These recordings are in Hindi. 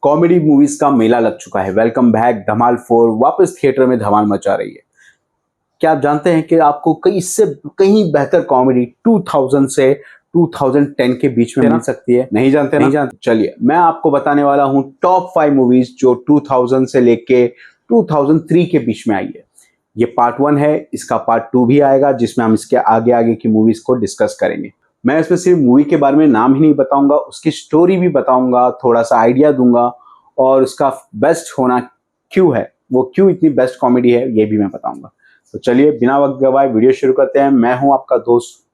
कॉमेडी मूवीज का मेला लग चुका है। वेलकम बैक, धमाल 4 वापस थिएटर में धमाल मचा रही है। क्या आप जानते हैं कि आपको कहीं बेहतर कॉमेडी 2000 से 2010 के बीच में मिल सकती है? नहीं जानते ना? चलिए मैं आपको बताने वाला हूं टॉप 5 मूवीज जो 2000 से लेके 2003 के बीच में आई है। ये पार्ट 1 है, इसका पार्ट 2 भी आएगा जिसमें हम इसके आगे आगे की मूवीज को डिस्कस करेंगे। मैं इसमें सिर्फ मूवी के बारे में नाम ही नहीं बताऊंगा, उसकी स्टोरी भी बताऊंगा, थोड़ा सा आइडिया दूंगा और उसका बेस्ट होना क्यों है, वो क्यों इतनी बेस्ट कॉमेडी है, ये भी मैं बताऊंगा। तो चलिए बिना वक्त गवाए वीडियो शुरू करते हैं। मैं हूं आपका दोस्त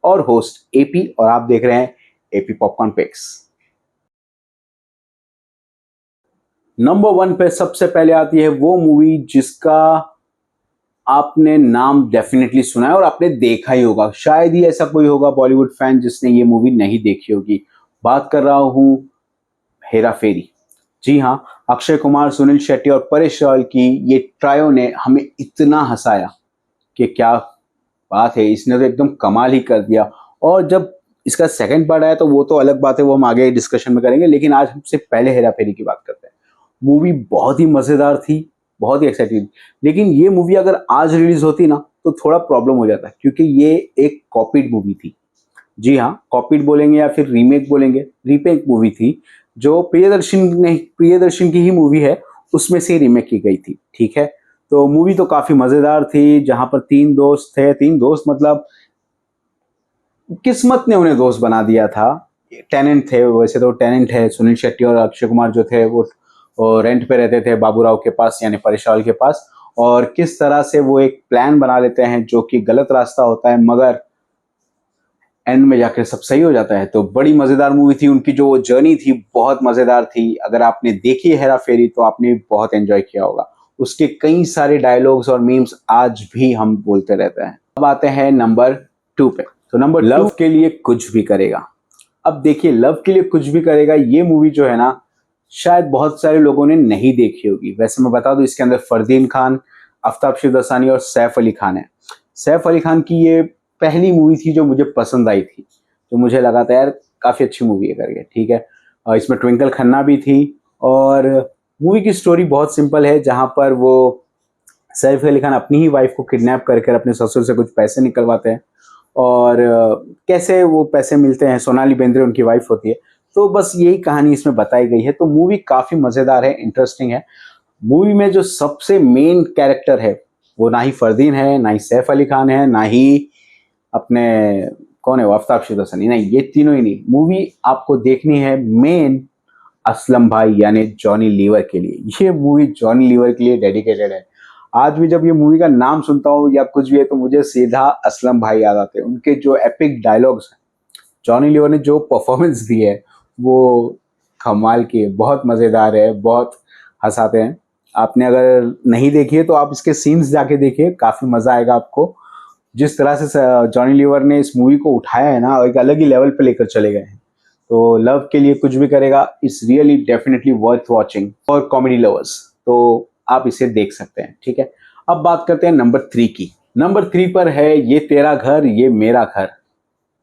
और होस्ट एपी और आप देख रहे हैं एपी पॉपकॉर्न पिक्स। नंबर 1 पे सबसे पहले आती है वो मूवी जिसका आपने नाम डेफिनेटली सुना है और आपने देखा ही होगा। शायद ही ऐसा कोई होगा बॉलीवुड फैन जिसने ये मूवी नहीं देखी होगी। बात कर रहा हूं हेरा फेरी। जी हाँ, अक्षय कुमार, सुनील शेट्टी और परेश रावल की ये ट्रायो ने हमें इतना हंसाया कि क्या बात है, इसने तो एकदम कमाल ही कर दिया। और जब इसका सेकंड पार्ट आया तो वो तो अलग बात है, वो हम आगे डिस्कशन में करेंगे, लेकिन आज हमसे पहले हेरा फेरी की बात करते हैं। मूवी बहुत ही मजेदार थी, बहुत ही एक्साइटिंग। लेकिन ये मूवी अगर आज रिलीज होती ना तो थोड़ा प्रॉब्लम हो जाता है, क्योंकि ये एक कॉपीड मूवी थी। जी हाँ, कॉपीड बोलेंगे या फिर रीमेक बोलेंगे, रीमेक मूवी थी जो प्रियदर्शन की ही मूवी है, उसमें से रीमेक की गई थी। ठीक है, तो मूवी तो काफी मजेदार थी, जहां पर 3 दोस्त थे। 3 दोस्त मतलब किस्मत ने उन्हें दोस्त बना दिया था। टेनेंट थे, वैसे तो टेनेंट है। सुनील शेट्टी और अक्षय कुमार जो थे वो रेंट पे रहते थे बाबूराव के पास, यानी परेश रावल के पास। और किस तरह से वो एक प्लान बना लेते हैं जो कि गलत रास्ता होता है, मगर एंड में जाकर सब सही हो जाता है। तो बड़ी मजेदार मूवी थी। उनकी जो जर्नी थी बहुत मजेदार थी। अगर आपने देखी है हेरा फेरी तो आपने बहुत एंजॉय किया होगा। उसके कई सारे डायलॉग्स और मीम्स आज भी हम बोलते रहते हैं। अब आते हैं नंबर 2 पे। तो नंबर लव के लिए कुछ भी करेगा। अब देखिए, लव के लिए कुछ भी करेगा ये मूवी जो है ना, शायद बहुत सारे लोगों ने नहीं देखी होगी। वैसे मैं बता दूं, इसके अंदर फरदीन खान, आफ्ताब शिवदसानी और सैफ अली खान है। सैफ अली खान की ये पहली मूवी थी जो मुझे पसंद आई थी, तो मुझे लगा था यार काफी अच्छी मूवी है करके। ठीक है, इसमें ट्विंकल खन्ना भी थी। और मूवी की स्टोरी बहुत सिंपल है, जहां पर वो सैफ अली खान अपनी ही वाइफ को किडनैप कर अपने ससुर से कुछ पैसे निकलवाते हैं और कैसे वो पैसे मिलते हैं। सोनाली बेंद्रे उनकी वाइफ होती है। तो बस यही कहानी इसमें बताई गई है। तो मूवी काफी मजेदार है, इंटरेस्टिंग है। मूवी में जो सबसे मेन कैरेक्टर है वो ना ही फरदीन है, ना ही सैफ अली खान है, ना ही अपने कौन है वो आफ्ताब शिवदसानी, नहीं, ये तीनों ही नहीं। मूवी आपको देखनी है मेन असलम भाई यानी जॉनी लीवर के लिए। ये मूवी जॉनी लीवर के लिए डेडिकेटेड है। आज भी जब ये मूवी का नाम सुनता हूँ या कुछ भी है तो मुझे सीधा असलम भाई याद आते हैं। उनके जो एपिक डायलॉग्स हैं, जॉनी लीवर ने जो परफॉर्मेंस दी है वो कमाल की है, बहुत मजेदार है, बहुत हंसाते हैं। आपने अगर नहीं देखी है तो आप इसके सीन्स जाके देखिए, काफी मजा आएगा आपको। जिस तरह से जॉनी लीवर ने इस मूवी को उठाया है ना, एक अलग ही लेवल पे लेकर चले गए हैं। तो लव के लिए कुछ भी करेगा is really definitely worth watching for comedy lovers, तो आप इसे देख सकते हैं। ठीक है, अब बात करते हैं नंबर 3 की। नंबर 3 पर है ये तेरा घर ये मेरा घर।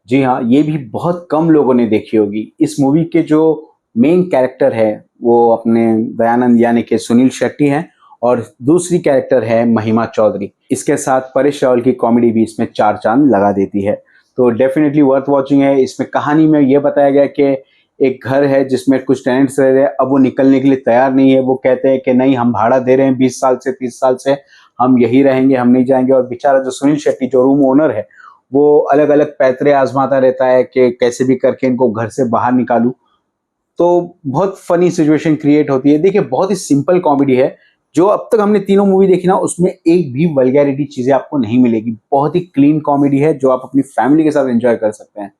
जी हाँ, ये भी बहुत कम लोगों ने देखी होगी। इस मूवी के जो मेन कैरेक्टर है वो अपने दयानंद यानी कि सुनील शेट्टी हैं और दूसरी कैरेक्टर है महिमा चौधरी। इसके साथ परेश रावल की कॉमेडी भी इसमें 4 चांद लगा देती है। तो डेफिनेटली वर्थ वॉचिंग है। इसमें कहानी में ये बताया गया कि एक घर है जिसमें कुछ टेनेंट्स रह रहे हैं, अब वो निकलने के लिए तैयार नहीं है। वो कहते हैं कि नहीं, हम भाड़ा दे रहे हैं 20 साल से 30 साल से, हम यही रहेंगे, हम नहीं जाएंगे। और बेचारा जो सुनील शेट्टी जो रूम ओनर है वो अलग अलग पैतरे आजमाता रहता है कि कैसे भी करके इनको घर से बाहर निकालूं। तो बहुत फनी सिचुएशन क्रिएट होती है। देखिए, बहुत ही सिंपल कॉमेडी है। जो अब तक हमने तीनों मूवी देखी ना, उसमें एक भी वल्गैरिटी चीजें आपको नहीं मिलेगी। बहुत ही क्लीन कॉमेडी है जो आप अपनी फैमिली के साथ एंजॉय कर सकते हैं।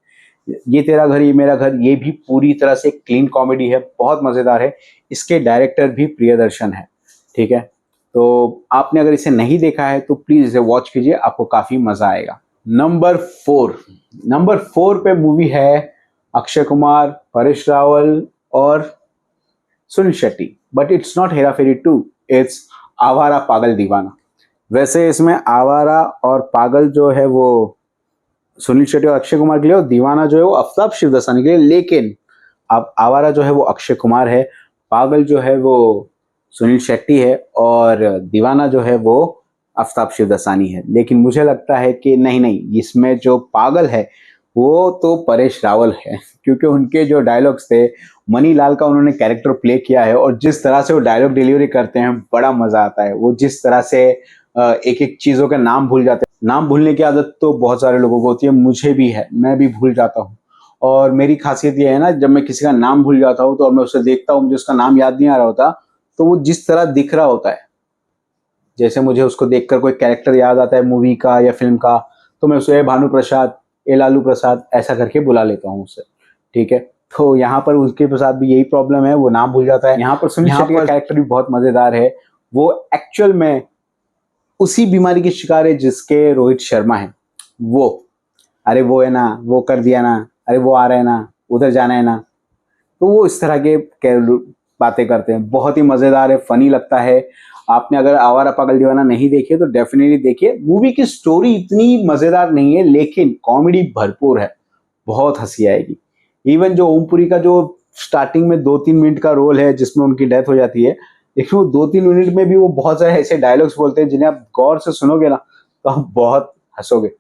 ये तेरा घर ये मेरा घर, ये भी पूरी तरह से क्लीन कॉमेडी है, बहुत मजेदार है। इसके डायरेक्टर भी प्रियदर्शन है। ठीक है, तो आपने अगर इसे नहीं देखा है तो प्लीज इसे वॉच कीजिए, आपको काफी मजा आएगा। नंबर 4 पे मूवी है अक्षय कुमार, परेश रावल और Sunil Shetty, but it's not Hera Pheri 2, it's Awara Pagal दीवाना। वैसे इसमें आवारा और पागल जो है वो सुनील शेट्टी और अक्षय कुमार के लिए, और दीवाना जो है वो आफ्ताब शिवदसानी के लिए। लेकिन अब आवारा जो है वो अक्षय कुमार है, पागल जो है वो सुनील शेट्टी है और दीवाना जो है वो आफ्ताब शिवदसानी है। लेकिन मुझे लगता है कि नहीं, इसमें जो पागल है वो तो परेश रावल है, क्योंकि उनके जो डायलॉग्स थे, मनी लाल का उन्होंने कैरेक्टर प्ले किया है और जिस तरह से वो डायलॉग डिलीवरी करते हैं बड़ा मजा आता है। वो जिस तरह से एक एक चीजों के नाम भूल जाते हैं। नाम भूलने की आदत तो बहुत सारे लोगों को होती है, मुझे भी है, मैं भी भूल जाता हूँ। और मेरी खासियत ये है ना, जब मैं किसी का नाम भूल जाता हूँ तो और मैं उसे देखता हूँ, मुझे उसका नाम याद नहीं आ रहा होता, तो वो जिस तरह दिख रहा होता है, जैसे मुझे उसको देखकर कोई कैरेक्टर याद आता है मूवी का या फिल्म का, तो मैं उसे भानु प्रसाद, ए लालू प्रसाद ऐसा करके बुला लेता हूँ उसे। ठीक है, तो यहाँ पर उसके प्रसाद भी यही प्रॉब्लम है, वो नाम भूल जाता है। यहाँ पर सुनील शेट्टी का कैरेक्टर भी बहुत मजेदार है। वो एक्चुअल में उसी बीमारी के शिकार है जिसके रोहित शर्मा है। वो अरे वो है ना, वो कर दिया ना, अरे वो आ रहा है ना, उधर जाना है ना, तो वो इस तरह के बातें करते हैं। बहुत ही मजेदार है, फनी लगता है। आपने अगर आवारा पागल दीवाना नहीं देखी है तो डेफिनेटली देखिए। मूवी की स्टोरी इतनी मजेदार नहीं है लेकिन कॉमेडी भरपूर है, बहुत हंसी आएगी। इवन जो ओमपुरी का जो स्टार्टिंग में 2-3 मिनट का रोल है जिसमें उनकी डेथ हो जाती है, लेकिन वो 2-3 मिनट में भी वो बहुत सारे ऐसे डायलॉग्स बोलते हैं जिन्हें आप गौर से सुनोगे ना तो आप बहुत हंसोगे।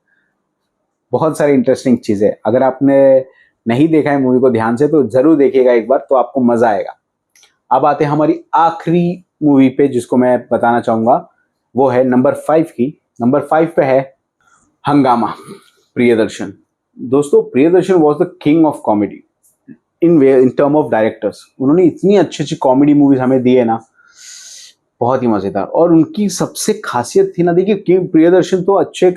बहुत सारी इंटरेस्टिंग चीजें, अगर आपने नहीं देखा है मूवी को ध्यान से तो जरूर देखिएगा एक बार, तो आपको मजा आएगा। अब आते हैं हमारी आखिरी मूवी पे जिसको मैं बताना चाहूंगा, वो है नंबर 5 की। नंबर 5 पे है हंगामा, प्रियदर्शन। दोस्तों, Priyadarshan was the king of comedy in term of directors. उन्होंने इतनी अच्छी अच्छी कॉमेडी मूवीज हमें दी है ना, बहुत ही मजेदार। और उनकी सबसे खासियत थी ना, देखिए प्रियदर्शन तो अच्छे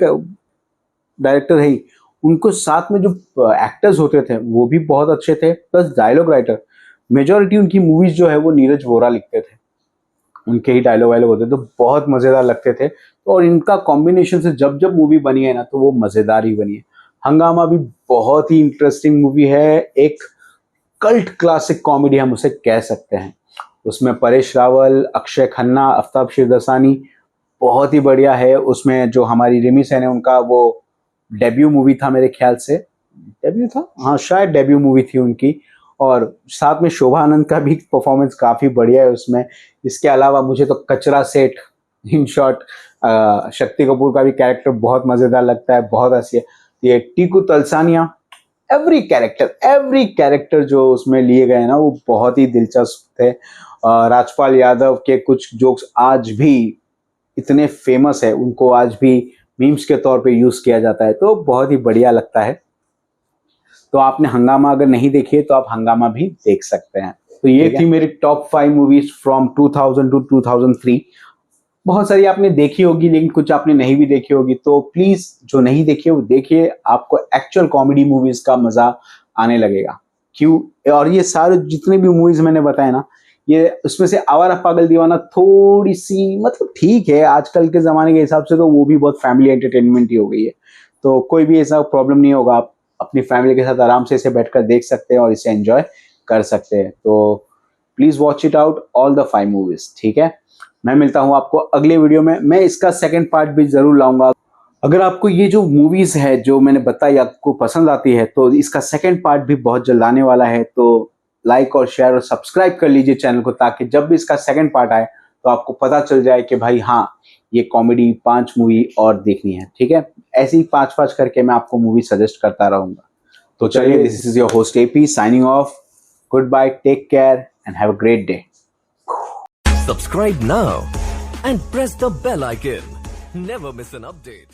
डायरेक्टर है ही, उनको साथ में जो एक्टर्स होते थे वो भी बहुत अच्छे थे, प्लस डायलॉग राइटर। मेजॉरिटी उनकी मूवीज जो है वो नीरज वोरा लिखते थे, उनके ही डायलॉग वायलॉग होते थे, तो बहुत मजेदार लगते थे। और इनका कॉम्बिनेशन से जब जब मूवी बनी है ना तो वो मजेदार ही बनी है। हंगामा भी बहुत ही इंटरेस्टिंग मूवी है, एक कल्ट क्लासिक कॉमेडी हम उसे कह सकते हैं। उसमें परेश रावल, अक्षय खन्ना, आफ्ताब शिवदसानी बहुत ही बढ़िया है। उसमें जो हमारी रिमी सेन है, उनका वो डेब्यू मूवी था मेरे ख्याल से, डेब्यू था, हाँ शायद डेब्यू मूवी थी उनकी। और साथ में शोभा आनंद का भी परफॉर्मेंस काफी बढ़िया है उसमें। इसके अलावा मुझे तो कचरा सेठ, इन शॉर्ट शक्ति कपूर का भी कैरेक्टर बहुत मजेदार लगता है, बहुत हंसी है। ये टीकू तलसानिया, एवरी कैरेक्टर जो उसमें लिए गए ना वो बहुत ही दिलचस्प थे। राजपाल यादव के कुछ जोक्स आज भी इतने फेमस है, उनको आज भी मीम्स के तौर पे यूज किया जाता है, तो बहुत ही बढ़िया लगता है। तो आपने हंगामा अगर नहीं देखी है तो आप हंगामा भी देख सकते हैं। तो ये थी मेरी टॉप 5 मूवीज फ्रॉम 2000 टू 2003। बहुत सारी आपने देखी होगी लेकिन कुछ आपने नहीं भी देखी होगी, तो प्लीज जो नहीं देखी है वो देखिए, आपको एक्चुअल कॉमेडी मूवीज का मजा आने लगेगा। क्यों? और ये सारे जितने भी मूवीज मैंने बताए ना, ये उसमें से आवारा पागल दीवाना थोड़ी सी मतलब ठीक है, आजकल के जमाने के हिसाब से तो वो भी बहुत फैमिली एंटरटेनमेंट ही हो गई है, तो कोई भी ऐसा प्रॉब्लम नहीं होगा। आप अपनी फैमिली के साथ आराम से इसे बैठकर देख सकते हैं और इसे एंजॉय कर सकते हैं। तो please watch it out all the 5 movies, ठीक है। मैं मिलता हूं आपको अगले वीडियो में, मैं इसका सेकंड पार्ट भी जरूर लाऊंगा। अगर आपको ये जो मूवीज है जो मैंने बताई आपको पसंद आती है तो इसका सेकंड पार्ट भी बहुत जल्द आने वाला है, तो लाइक और शेयर और सब्सक्राइब कर लीजिए चैनल को, ताकि जब भी इसका सेकंड पार्ट आए तो आपको पता चल जाए कि भाई हाँ ये कॉमेडी 5 मूवी और देखनी है, ठीक है। ऐसे ही 5-5 करके मैं आपको मूवी सजेस्ट करता रहूंगा। तो चलिए, this is your host AP signing off. Goodbye, take care and have a great day. Subscribe now and press the bell icon. Never miss an update.